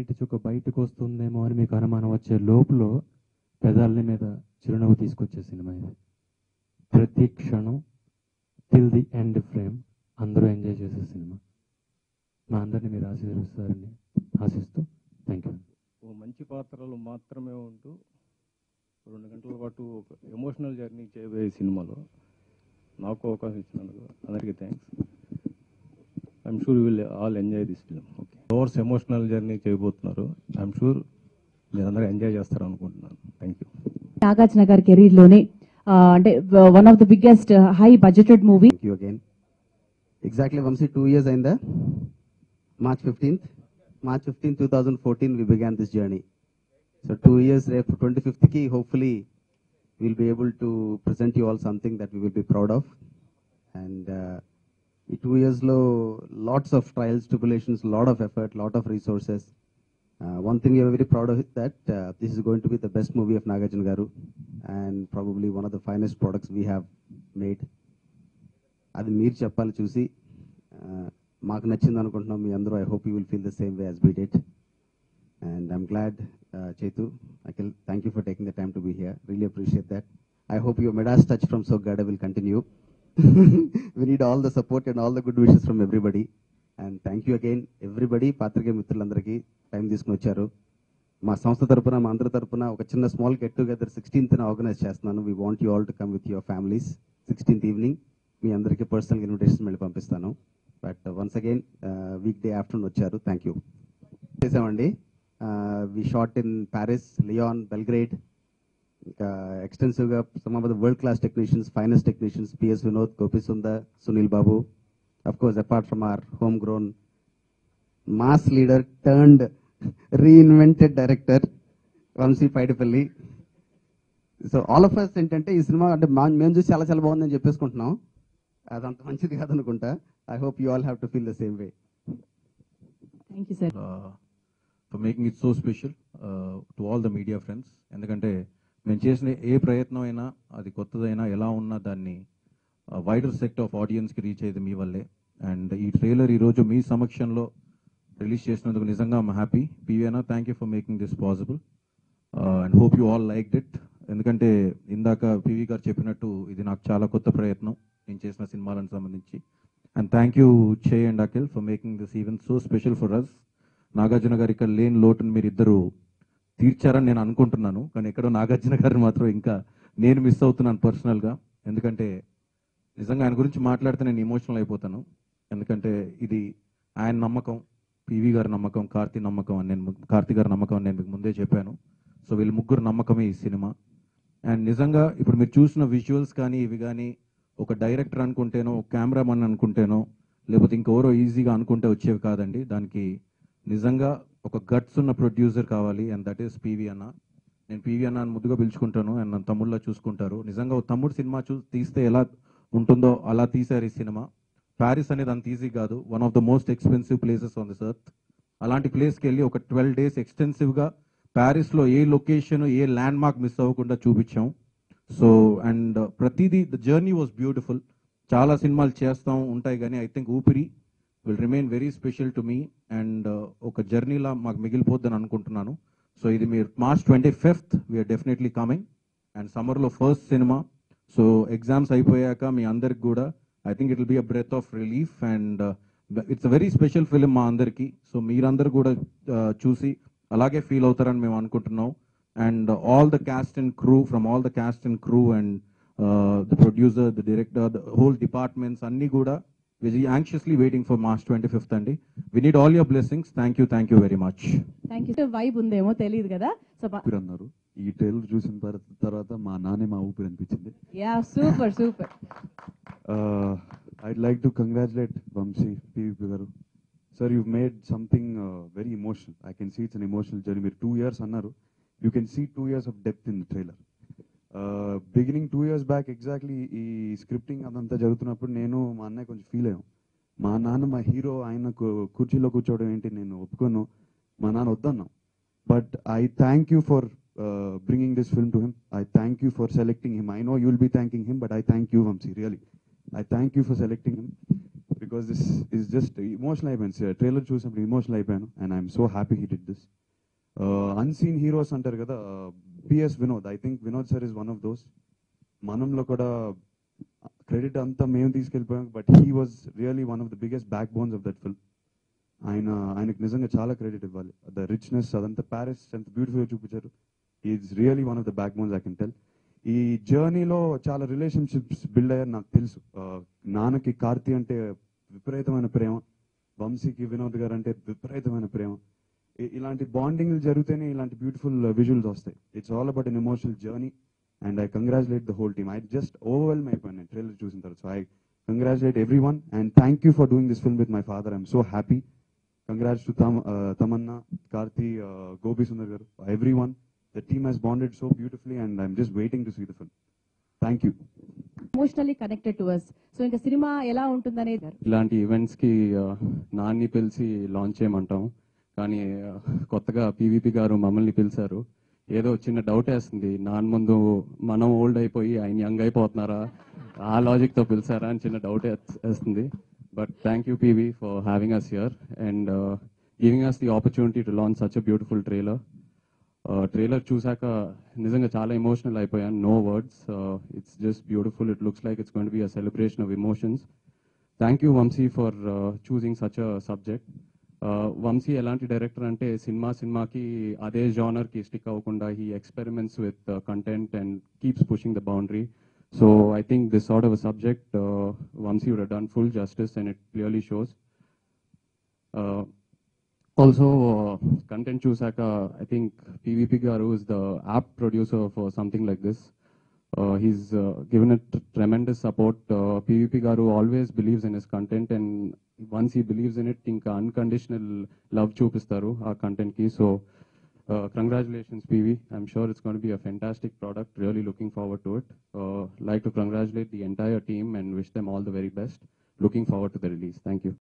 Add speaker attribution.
Speaker 1: నీటి చుక్క బయటకు వస్తుందేమో అని మీకు అనుమానం వచ్చే లోపల పెదాల మీద చిరునవ్వు తీసుకొచ్చే సినిమా ఇది. ప్రతి క్షణం టిల్ ది ఎండ్ ఫ్రేమ్ అందరూ ఎంజాయ్ చేసే సినిమా. మా అందరినీ మీరు ఆశీర్వదిస్తారని ఆశిస్తూ థ్యాంక్ యూ.
Speaker 2: ఓ మంచి పాత్రలు మాత్రమే ఉంటూ 2 గంటల పాటు ఒక ఎమోషనల్ జర్నీ చేయబోయే సినిమాలో నాకు అవకాశం ఇచ్చినందుకు అందరికీ thanks. I'm sure will all enjoy this film. Okay, overs emotional journey చేయబోతున్నారు. ఐఎమ్ షూర్ మీరు అందరూ ఎంజాయ్ చేస్తారు అనుకుంటున్నాను. Thank you.
Speaker 3: నాగార్జున గారి కెరీర్లోనే అంటే one of the biggest high budgeted movie.
Speaker 4: Thank you again. Exactly, Vamsi, 2 years ainda. March 15th, 2014, we began this journey. So 2 years, 25th ki, hopefully, we'll be able to present you all something that we will be proud of. And in 2 years, lots of trials, tribulations, lot of effort, lot of resources. One thing we are very proud of is that this is going to be the best movie of Nagarjuna Garu and probably one of the finest products we have made. అది మీరు చెప్పాలి చూసి మాకు నచ్చింది అనుకుంటున్నాం మీ అందరూ. I hope you will feel the same way as we did. And I'm glad Chetu, Akhil, thank you for taking the time to be here. Really appreciate that. I hope your Medas touch from Sogada will continue. We need all the support and all the good wishes from everybody. And thank you again everybody. పాత్రికేయ మిత్రులందరికీ time తీసుకుని వచ్చారు. మా సంస్థ తరపున మా అందరి తరపున ఒక చిన్న small get together 16th organise చేస్తున్నాను. We want you all to come with your families. 16th evening మీ అందరికీ పర్సనల్ ఇన్విటేషన్ మళ్ళీ పంపిస్తాను. But once again weekday afternoon వచ్చారు. Thank you. చేసామండి. We shot in Paris, Lyon, Belgrade. ఇంకా ఎక్స్టెన్సివ్గా some of the world class technicians, finest technicians, PS Vinod, Gopi Sundar, Sunil Babu. Of course apart from our home grown mass leader turned reinvented director Vamshi Paidipally. So all of us ఏంటంటే ఈ cinema అంటే మేము చూసి చాలా చాలా బాగుందని చెప్పేసుకుంటున్నాం. అదంత మంచిది కాదనుకుంటా. I hope you all have to feel the same way.
Speaker 3: Thank you sir.
Speaker 5: For making it so special to all the media friends. ఎందుకంటే మేము చేసిన ఏ ప్రయత్నం అయినా అది కొత్తదైనా ఎలా ఉన్నా దాన్ని వైడర్ సెక్ట్ ఆఫ్ ఆడియన్స్కి రీచ్ అయ్యేది మీ వల్లే. అండ్ ఈ ట్రైలర్ ఈరోజు మీ సమక్షంలో రిలీజ్ చేసినందుకు నిజంగా ఐమ్ హ్యాపీ. పివిఎనా, thank you for making this possible and hope you all liked it. ఎందుకంటే ఇందాక పివి గారు చెప్పినట్టు ఇది నాకు చాలా కొత్త ప్రయత్నం నేను చేసిన సినిమాలకు సంబంధించి. And thank you Chay and Akhil for making this event so special for us. Nagarjuna garu ఇక్కడ లేని లోటును మీరు ఇద్దరు తీర్చారని నేను అనుకుంటున్నాను. కానీ ఎక్కడో నాగార్జున గారిని మాత్రం ఇంకా నేను మిస్ అవుతున్నాను పర్సనల్గా. ఎందుకంటే నిజంగా ఆయన గురించి మాట్లాడితే నేను ఎమోషనల్ అయిపోతాను. ఎందుకంటే ఇది ఆయన నమ్మకం, పివి గారి నమ్మకం, కార్తీ గారి నమ్మకం అని నేను మీకు ముందే చెప్పాను. సో వీళ్ళు ముగ్గురు నమ్మకమే ఈ సినిమా. అండ్ నిజంగా ఇప్పుడు మీరు చూసిన విజువల్స్ కానీ ఇవి కానీ ఒక డైరెక్టర్ అనుకుంటేనో, ఒక కెమెరామన్ అనుకుంటేనో, లేకపోతే ఇంకెవరో ఈజీగా అనుకుంటే వచ్చేవి కాదండి. దానికి నిజంగా ఒక గట్స్ ఉన్న ప్రొడ్యూసర్ కావాలి. అండ్ దట్ ఈస్ పివి అన్న. నేను పివి అన్న అని ముద్దుగా పిలుచుకుంటాను. అండ్ నన్ను తమ్ముళ్ళ చూసుకుంటారు. నిజంగా ఒక తమ్ముడు సినిమా తీస్తే ఎలా ఉంటుందో అలా తీశారు ఈ సినిమా. ప్యారిస్ అనేది అంత ఈజీ కాదు. One of the most expensive places on this earth. అలాంటి ప్లేస్కి వెళ్ళి ఒక 12 days ఎక్స్టెన్సివ్గా ప్యారిస్లో ఏ లొకేషన్, ఏ ల్యాండ్ మార్క్ మిస్ అవ్వకుండా చూపించాం. సో అండ్ ప్రతిదీ ద జర్నీ వాజ్ బ్యూటిఫుల్. చాలా సినిమాలు చేస్తాం ఉంటాయి కానీ ఐ థింక్ ఊపిరి will remain very special to me. And ఒక జర్నీలా మాకు మిగిలిపోద్దని అనుకుంటున్నాను. సో ఇది మీరు March 25th we are definitely coming. And సమ్మర్లో ఫస్ట్ సినిమా. సో ఎగ్జామ్స్ అయిపోయాక మీ అందరికి కూడా I think it will be a breath of relief. And it's a very special film మా అందరికీ. సో మీరందరూ కూడా చూసి అలాగే ఫీల్ అవుతారని మేము అనుకుంటున్నాం. And all the cast and crew and the producer, the director, the whole departments అన్నీ కూడా very anxiously waiting for March 25th అండి. We need all your blessings. Thank you very much.
Speaker 3: Thank you. Vibe ఉందేమో తెలియదు కదా. So
Speaker 6: అన్నారు ఈ trailer చూసిన తర్వాత మా నాన్నే మా ఊపిరి అనిపించింది.
Speaker 3: Yeah, super super.
Speaker 6: I'd like to congratulate Vamsi, PVP garu. Sir, you've made something very emotional. I can see it's an emotional journey. మీరు 2 years అన్నారు. You can see 2 years of depth in the trailer. Beginning 2 years back exactly ఈ scripting అదంతా జరుగుతున్నప్పుడు నేను మా అన్నయ్య కొంచెం feel అయ్యాం. మా నాన్న మా హీరో ఆయన కుర్చీలో కూర్చోవడం ఏంటి, నేను ఒప్పుకోను, మా నాన్న వద్దన్నాం. But I thank you for bringing this film to him. I thank you for selecting him. I know you'll be thanking him, but I thank you, Vamsi, really. I thank you for selecting him because this is just emotional అయిపోయాను trailer చూసినప్పుడు emotional అయిపోయాను and I'm so happy he did this. Unseen heroes అంటారు కదా, PS Vinod, I think Vinod sir is one of those. మనంలో కూడా credit అంతా మేము తీసుకెళ్ళిపోయాం, but he was really one of the biggest backbones of that film. ఆయనకు నిజంగా చాలా credit ఇవ్వాలి. ద రిచ్నెస్ అదంతా ప్యారిస్ ఎంత బ్యూటిఫుల్గా చూపించారు. Is really one of the back bones I can tell. ఈ జర్నీలో చాలా రిలేషన్షిప్స్ బిల్డ్ అయ్యారు నాకు తెలుసు. నాన్నకి కార్తీ అంటే విపరీతమైన ప్రేమ, వంశీకి వినోద్ గారు అంటే విపరీతమైన ప్రేమ. ఇలాంటి బాండింగ్ జరిగితేనే ఇలాంటి బ్యూటిఫుల్ విజువల్స్ వస్తాయి. It's all about an emotional journey and I congratulate the whole team. I just overwhelm అయిపోయాను నేను ట్రైలర్ చూసిన తర్వాత. So I congratulate every one and thank you for doing this film with my father. I'm so happy. Congrats to Tamanna, Karthi, Gopi Sundar garu, everyone. The team has bonded so beautifully and I'm just waiting to see the film. Thank you.
Speaker 3: Emotionally connected to us. So ఇంకా cinema ఎలా ఉంటుందనేది
Speaker 1: ఇలాంటి ఈవెంట్స్కి నాన్ని పిలిచి launch చేయమంటాం, కానీ కొత్తగా PVP గారు మమ్మల్ని పిలిచారు. ఏదో చిన్న డౌట్ వేస్తుంది, నాన్న ముందు మనం ఓల్డ్ అయిపోయి ఆయన యంగ్ అయిపోతున్నారా, ఆ లాజిక్తో పిలిచారా అని చిన్న డౌట్ వేస్తుంది. But thank you, PV, for having us here and giving us the opportunity to launch such a beautiful trailer. Trailer chusaka nizanga chala emotional అయిపోయాను. No words. It's just beautiful. It looks like it's going to be a celebration of emotions. Thank you, Vamsi, for choosing such a subject. Vamsi elanti director ante సినిమాకి అదే genre కి stick అవ్వకుండా he experiments with content and keeps pushing the boundary. So I think this sort of a subject, Vamsi would have done full justice and it clearly shows. Also, content chusaka, I think PVP Garu is the apt producer for something like this. He's given it tremendous support. PVP Garu always believes in his content and once he believes in it, inka unconditional love chupistaru our content ki. So congratulations, PV. I'm sure it's going to be a fantastic product. Really looking forward to it. Like to congratulate the entire team and wish them all the very best. Looking forward to the release. Thank you.